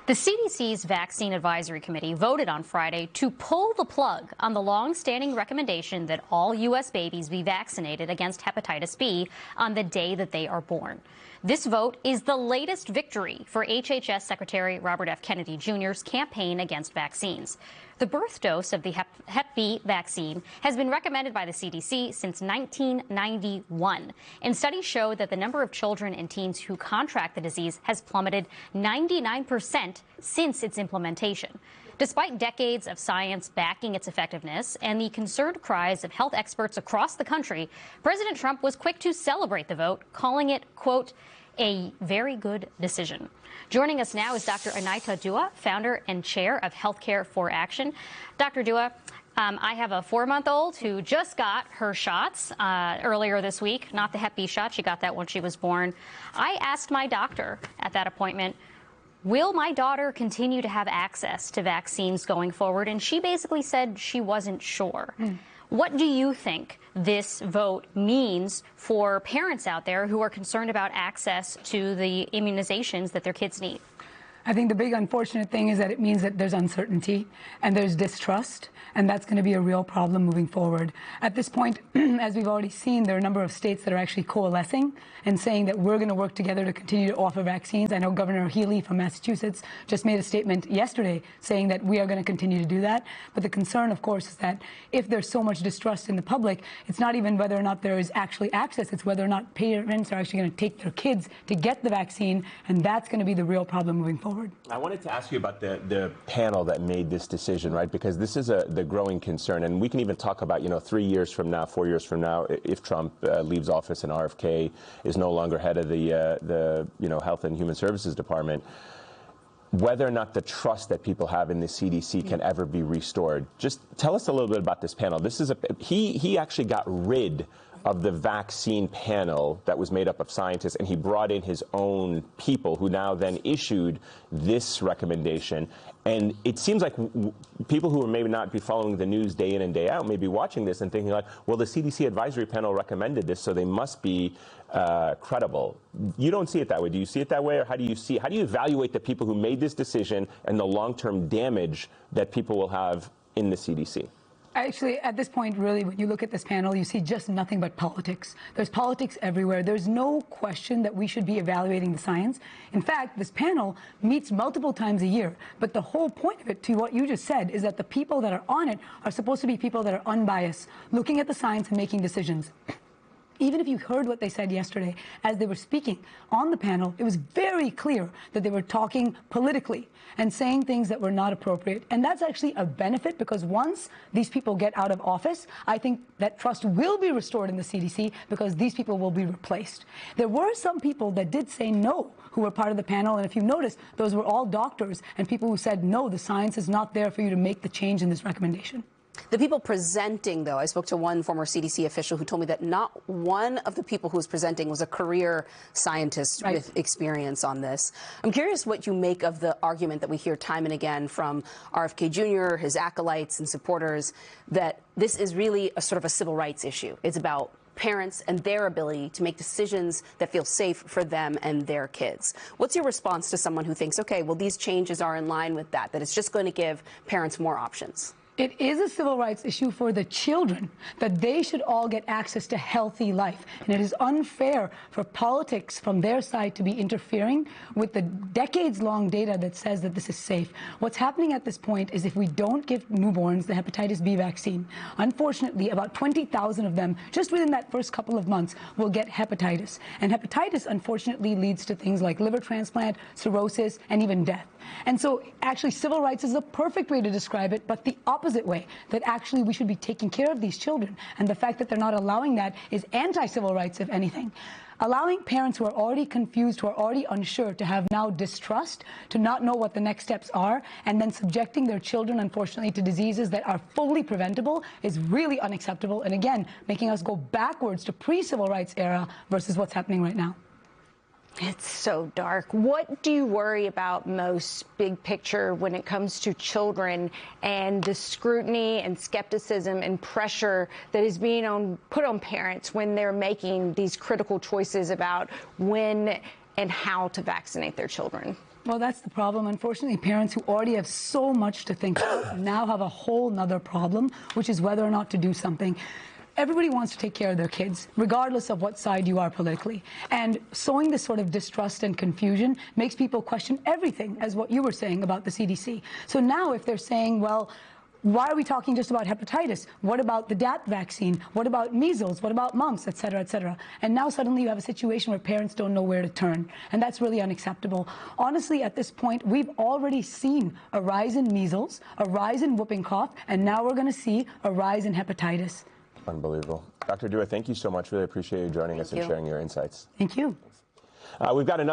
The CDC's Vaccine Advisory Committee voted on Friday to pull the plug on the long-standing recommendation that all U.S. babies be vaccinated against hepatitis B on the day that they are born. This vote is the latest victory for HHS Secretary Robert F. Kennedy Jr.'s campaign against vaccines. The birth dose of the Hep B vaccine has been recommended by the CDC since 1991, and studies show that the number of children and teens who contract the disease has plummeted 99% since its implementation. Despite decades of science backing its effectiveness and the concerned cries of health experts across the country, President Trump was quick to celebrate the vote, calling it, quote, a very good decision. Joining us now is Dr. Anita Dua, founder and chair of Healthcare for Action. Dr. Dua, I have a 4-month-old who just got her shots earlier this week, not the Hep B shot. She got that when she was born. I asked my doctor at that appointment, will my daughter continue to have access to vaccines going forward? And she basically said she wasn't sure. What do you think this vote means for parents out there who are concerned about access to the immunizations that their kids need? I think the big unfortunate thing is that it means that there's uncertainty and there's distrust, and that's going to be a real problem moving forward. At this point, as we've already seen, there are a number of states that are actually coalescing and saying that we're going to work together to continue to offer vaccines. I know Governor Healy from Massachusetts just made a statement yesterday saying that we are going to continue to do that. But the concern, of course, is that if there's so much distrust in the public, it's not even whether or not there is actually access, it's whether or not parents are actually going to take their kids to get the vaccine, and that's going to be the real problem moving forward. I wanted to ask you about the panel that made this decision, right? Because this is the growing concern, and we can even talk about, 3 years from now, 4 years from now, if Trump leaves office and RFK is no longer head of the Health and Human Services Department, whether or not the trust that people have in the CDC can ever be restored. Just tell us a little bit about this panel. This is he actually got rid of the vaccine panel that was made up of scientists, and he brought in his own people who now then issued this recommendation. And it seems like people who may not be following the news day in and day out may be watching this and thinking like, well, the CDC advisory panel recommended this, so they must be credible. You don't see it that way. Do you see it that way, or how do you evaluate the people who made this decision and the long-term damage that people will have in the CDC? Actually, at this point, really, when you look at this panel, you see just nothing but politics. There's politics everywhere. There's no question that we should be evaluating the science. In fact, this panel meets multiple times a year. But the whole point of it, to what you just said, is that the people that are on it are supposed to be people that are unbiased, looking at the science and making decisions. Even if you heard what they said yesterday as they were speaking on the panel, it was very clear that they were talking politically and saying things that were not appropriate. And that's actually a benefit, because once these people get out of office, I think that trust will be restored in the CDC, because these people will be replaced. There were some people that did say no who were part of the panel. And if you notice, those were all doctors and people who said, no, the science is not there for you to make the change in this recommendation. The people presenting, though, I spoke to one former CDC official who told me that not one of the people who was presenting was a career scientist with experience on this. I'm curious what you make of the argument that we hear time and again from RFK Jr., his acolytes and supporters, that this is really a sort of a civil rights issue. It's about parents and their ability to make decisions that feel safe for them and their kids. What's your response to someone who thinks, okay, well, these changes are in line with that it's just going to give parents more options? It is a civil rights issue for the children, that they should all get access to healthy life. And it is unfair for politics from their side to be interfering with the decades-long data that says that this is safe. What's happening at this point is if we don't give newborns the hepatitis B vaccine, unfortunately, about 20,000 of them, just within that first couple of months, will get hepatitis. And hepatitis, unfortunately, leads to things like liver transplant, cirrhosis, and even death. And so, actually, civil rights is the perfect way to describe it, but the opposite way, that actually we should be taking care of these children. And the fact that they're not allowing that is anti-civil rights, if anything. Allowing parents who are already confused, who are already unsure, to have now distrust, to not know what the next steps are, and then subjecting their children, unfortunately, to diseases that are fully preventable is really unacceptable. And again, making us go backwards to pre-civil rights era versus what's happening right now. It's so dark. What do you worry about most, big picture, when it comes to children and the scrutiny and skepticism and pressure that is being put on parents when they're making these critical choices about when and how to vaccinate their children? Well, that's the problem. Unfortunately, parents who already have so much to think about now have a whole nother problem, which is whether or not to do something. Everybody wants to take care of their kids, regardless of what side you are politically. And sowing this sort of distrust and confusion makes people question everything, as what you were saying about the CDC. So now if they're saying, well, why are we talking just about hepatitis? What about the DAT vaccine? What about measles? What about mumps, et cetera, et cetera? And now suddenly you have a situation where parents don't know where to turn. And that's really unacceptable. Honestly, at this point, we've already seen a rise in measles, a rise in whooping cough, and now we're going to see a rise in hepatitis. Unbelievable. Dr. Dua, thank you so much. Really appreciate you joining us and sharing your insights. Thank you. We've got another